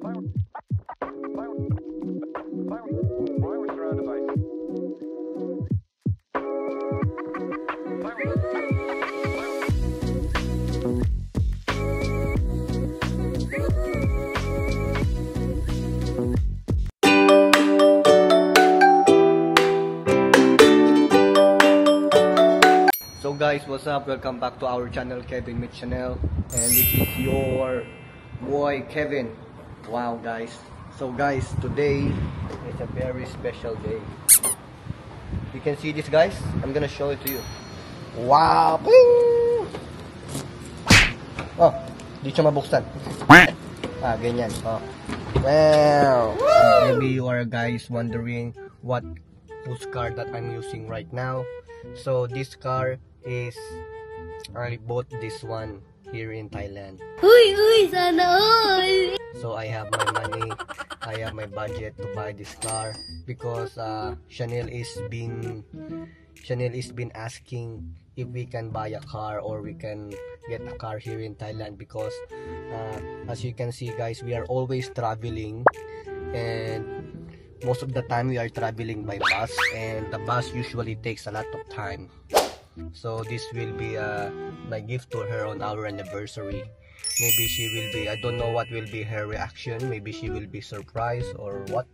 So guys, what's up? Welcome back to our channel, Kevin Mitch Channel, and this is your boy Kevin. Wow guys, so guys, today is a very special day. You can see this guys, I'm gonna show it to you. Wow! Ping! Oh, di siya mabuksan. Ah, ganyan. Oh. Wow! Maybe you are guys wondering whose car that I'm using right now. So this car is, I bought this one here in Thailand. Sana all. So I have my money, I have my budget to buy this car because Chanel is been asking if we can buy a car or we can get a car here in Thailand because as you can see guys, we are always traveling, and most of the time we are traveling by bus, and the bus usually takes a lot of time. So this will be my gift to her on our anniversary. Maybe she will be, I don't know what will be her reaction. Maybe she will be surprised or what.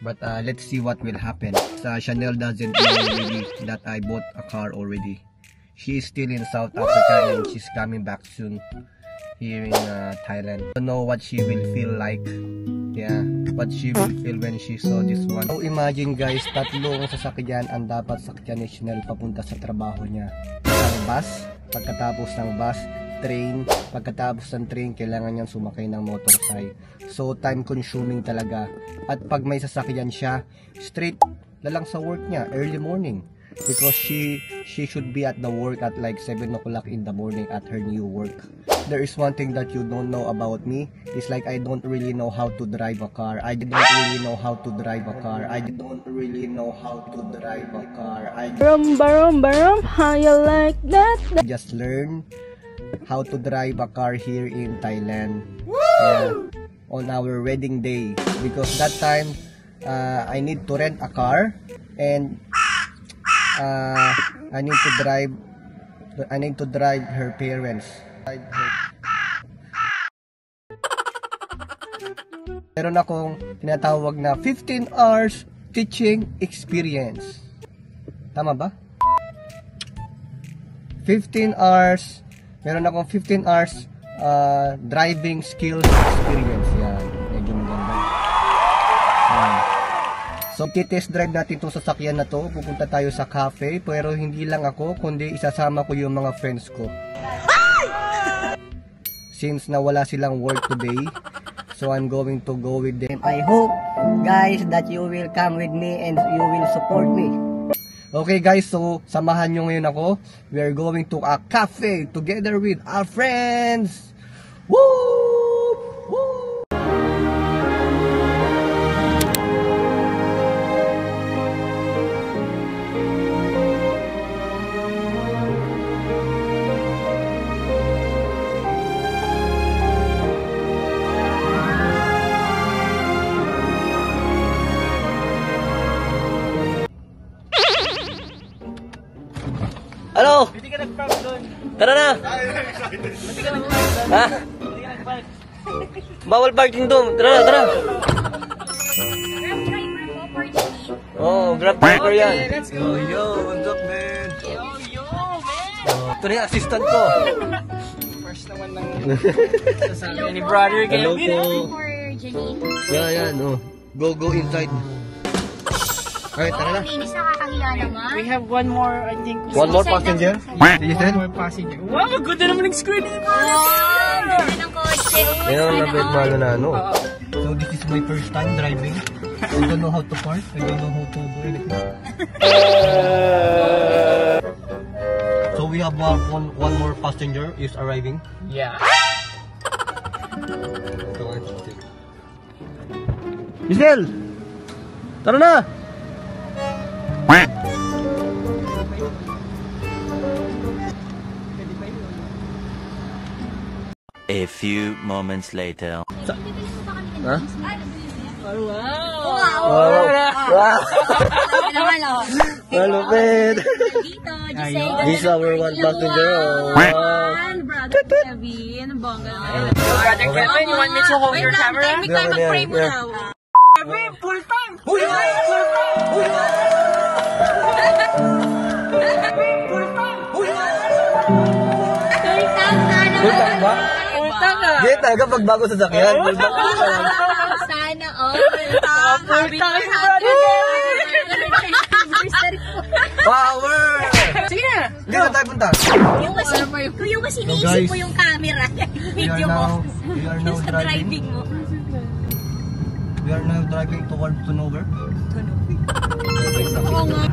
But let's see what will happen. Chanel doesn't know really that I bought a car already. She is still in South Africa and she's coming back soon here in Thailand. I don't know what she will feel like. Yeah, what she will feel when she saw this one. So imagine guys, tatlong sasakyan ang dapat sakyan ni Chanel papunta sa trabaho niya. Isang bus, pagkatapos ng bus, train, pagkatapos ng train, kailangan niyang sumakay ng motorcycle. So time consuming talaga. At pag may sasakyan siya, straight na lang sa work niya, early morning. Because she should be at the work at like 7 o'clock in the morning at her new work. There is one thing that you don't know about me. It's like I don't really know how to drive a car. I don't really know how to drive a car. I don't really know how to drive a car. Barum, how you like that? I just learn how to drive a car here in Thailand. Yeah, on our wedding day. Because that time I need to rent a car and I need to drive her parents. Meron akong tinatawag na 15 hours teaching experience. Tama ba? 15 hours. Meron akong 15 hours driving skills experience. Yan. Medyo maganda. So, titest drive natin itong sasakyan na to. Pupunta tayo sa cafe. Pero hindi lang ako, kundi isasama ko yung mga friends ko. Since nawala silang work today, so I'm going to go with them. I hope, guys, that you will come with me and you will support me. Okay, guys, so samahan nyo ngayon ako. We are going to a cafe together with our friends. Woo! Ano? Hindi ka nag-park doon. Tara na! Hindi ka nag-park doon. Ha? Hindi ka nag-park. Bawal parking doon. Tara na, tara! Grab driver po for Jenny. Oh, grab driver yan. Okay, let's go. Yo, what's up, man? Yo, man! Ito na yung assistant ko. First naman ng sasabi ni brother. Hello po. For Jenny. Yeah, yan. Oh. Go inside. Alright, tara na. Inis nakakahiya naman. We have one more, I think. One more passenger? One more passenger. Wow, ganda naman ng screen dito. Ganda ng kotse. Yan, nabit malo na ano. So this is my first time driving. I don't know how to park. I don't know how to do anything. So we have one more passenger is arriving. Yeah. Giselle! Tara na! A few moments later. Ha? Wow! Wow! Wow! Naman, oh. Malupit! Dito, Giselle. This is our one back to zero. Wow! Brother Kevin. Bongga naman. Brother Kevin, you want me to hold your camera? Wait lang, mag-pray mo Yeah. daw. Kevin, full time! Huy! Huy! Full time ba? Utang ka! Hindi talaga pag bago sa sakyan. Full time ba? Sana all. Full time si Brother Kevin! Power! Sige na! Hindi na tayo punta. Yung kasi iniisip mo yung camera. Video mo. We are now Yung sa driving mo. We are now driving towards Tunover. Oo nga.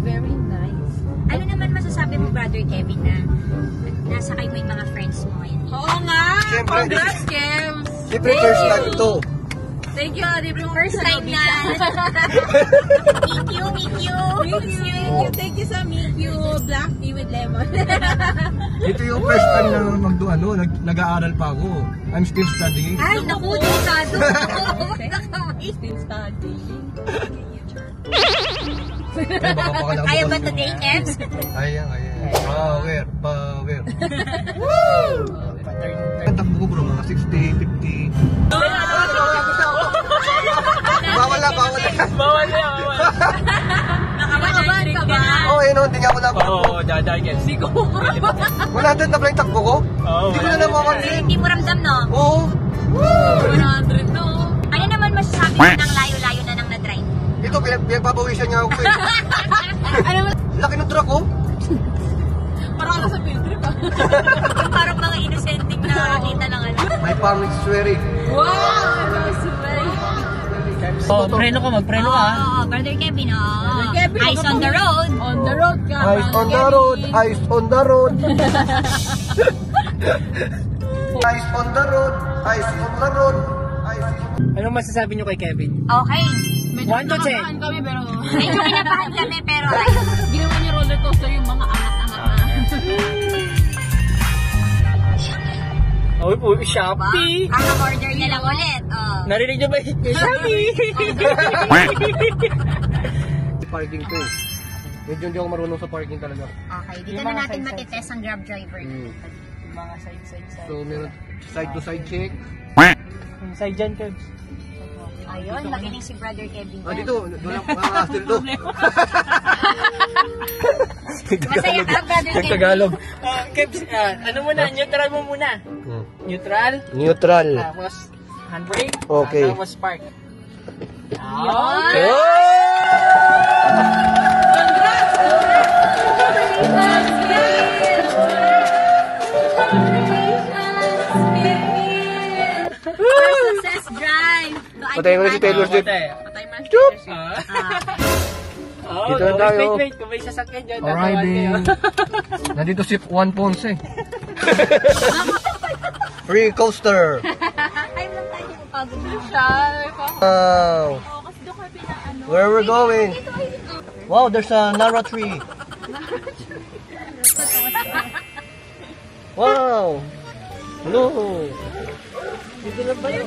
Very nice. Ano naman masasabi mo, Brother Kevin, na nasa kayo mo yung mga friends mo ngayon? Oo nga! Siyempre. Congrats, Kev! Siyempre first time to. Thank you, First time na. Meet you, meet you. Thank you sa meet you. Black tea with lemon. Ito yung first time na nag-aaral pa ako. I'm still studying. Ay, naku, delikado. Still studying. Kaya ba today, Kevs? Kaya. Power. Ang takbo ko bro, mga 60, 50. Bawal na. Bawal na. Nakakabahan ka ba? Oo, hindi nga ako natakbo. Oo, daday, Kev. Siguro. 100 na pala yung takbo ko? Hindi ko na namamansin. Hindi mo ramdam, no? Oo. 100 to. Ano naman masasabi mo ng layo-layo na nang na-drive? Ito, pinagpapawisan niya ako eh. Laki ng truck oh. Parang ako sa field trip ah. Parang mga innocenting nakakita ng ano. My family is swearing. Wow! Oh, preno ka, magpreno ka. Oo, Brother Kevin, oh. Kevin, Eyes on the road. On the road ka. Eyes on the road, eyes on the road. Eyes on the road, eyes on the road. Anong masasabi niyo kay Kevin? Okay. 1 to 10. Kami pero Medyo kinabahan kami, pero right. ginawa niyo roller coaster yung mga angat-angat na. Oh, po, Shopee. Ang order na lang ulit. Oh. Narinig niyo ba yung Shopee? Parking to eh. Medyo hindi ako marunong sa parking talaga. Okay, dito na natin matitest ang Grab driver. Mga side. So meron side to side check. Side dyan, Kev. Ayun, makinig si Brother Kevin. Dito, doon lang makakastil to. Masaya ka, Brother Kevin. Tagalog. Kev, ano muna? Neutral mo muna. Neutral. Neutral. Tapos handbrake. Okay. Tapos park. Success drive. Patay mo na si Taylor Swift. Patay man. Chup! Oh, Dito na tayo. Wait. Kung may sasakyan dyan, Arriving. Nandito si Juan Ponce. Free coaster. Time lang tayo pagod na. Wow. Where we're going? Wow, there's a Nara tree. Wow. Hello. Dito na ba yun?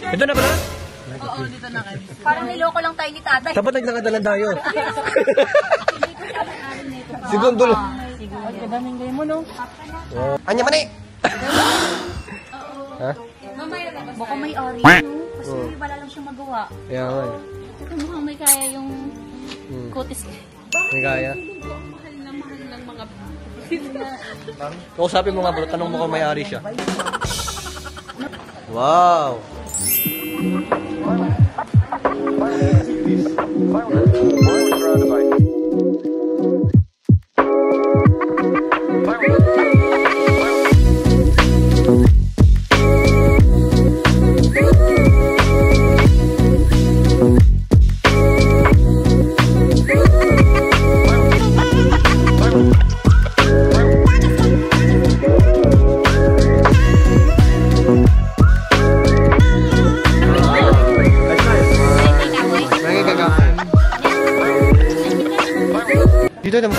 Ito na pala? Oo, dito na kayo. Parang niloko lang tayo ni tatay. Dapat naglakadalan tayo. Segundo lang. Kadaming gayon mo, no? Anya mani! Ha? Baka may ori, no? Kasi wala lang siyang magawa. Kaya nga. Ito mukhang may kaya yung kutis. May kaya. Mahal ng mga Kausapin mo nga bro, tanong mo kung may-ari siya. Wow! Dito naman.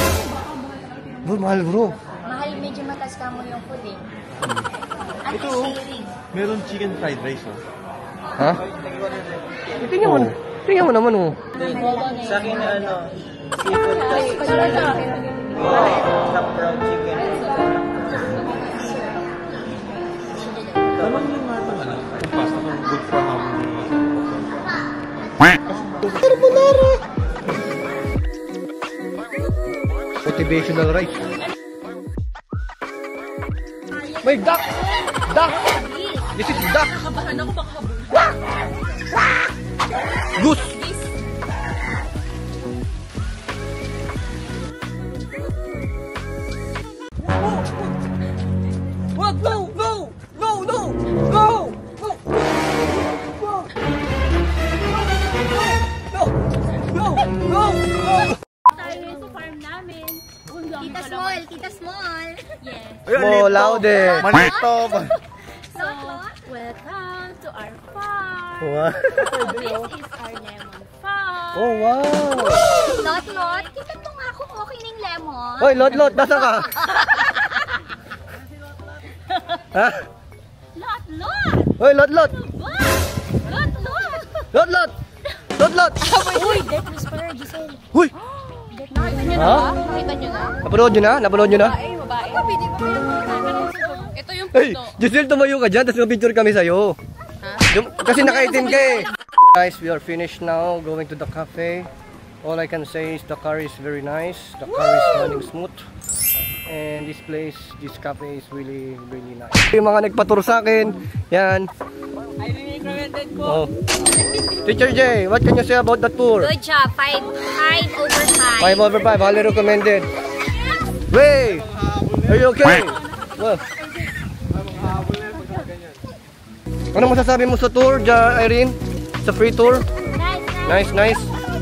Bro, mahal bro. Mahal, medyo mataas ka mo yung food eh. Ano Ito. sharing? Meron chicken fried rice, oh. Ha? Tingnan mo. Tingnan mo naman, oh. Sa akin ano, seafood top brown chicken. Tama nyo nga ito, ano? Yung pasta kung good for how many. Motivational rice. May duck! Duck! This is duck! Nakabahan ako baka habol. Goose! Wag, go! Go! Go! No! Go! Go! Go! Go! Go! Go! Tayo sa farm namin. Kita small, kita small. Yes. Small, louder! Manito! So, welcome to our farm. Wow! This is our lemon farm. Oh, wow! Lot, kita mo nga kung okay ng lemon. Hoy, Lot, nasa ka? Ha? Lot. Hoy, Lot! Lot. Lot! Uy, Death Whisperer, Giselle. Huy! Nakita nyo na Ha? ba? Nakita nyo na? Napanood nyo na? Napanood nyo na? Babae. Ito yung Hey, puto. Giselle, tumayo ka dyan, tapos nag-picture kami sa'yo. Kasi nakaitim ka eh. Guys, we are finished now, going to the cafe. All I can say is the car is very nice. The car is running smooth. And this place, this cafe is really, really nice. Yung mga nagpaturo sa akin, yan. I really recommended ko. Oh. Teacher J, what can you say about the tour? Good job, 5 over 5. 5 over 5, highly recommended. Ray, are you okay? Well. Ano masasabi mo sa tour, Irene? Sa free tour? Nice.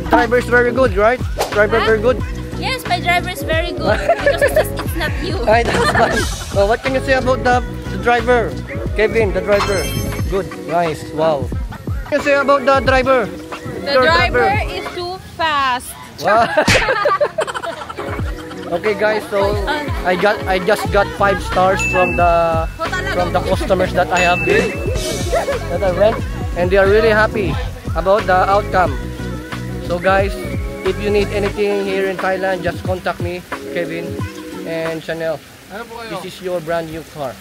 Driver is very good, right? Driver very good. Yes, my driver is very good. Because it's not you. Ay, that's fine. Oh, what can you say about the driver? Kevin, the driver. Good, nice, wow. What can you say about the driver? The driver is too fast. Wow. Okay guys, so I just got 5 stars from the customers that I have been that I went, and they are really happy about the outcome. So guys, if you need anything here in Thailand, just contact me, Kevin and Chanel. This is your brand new car.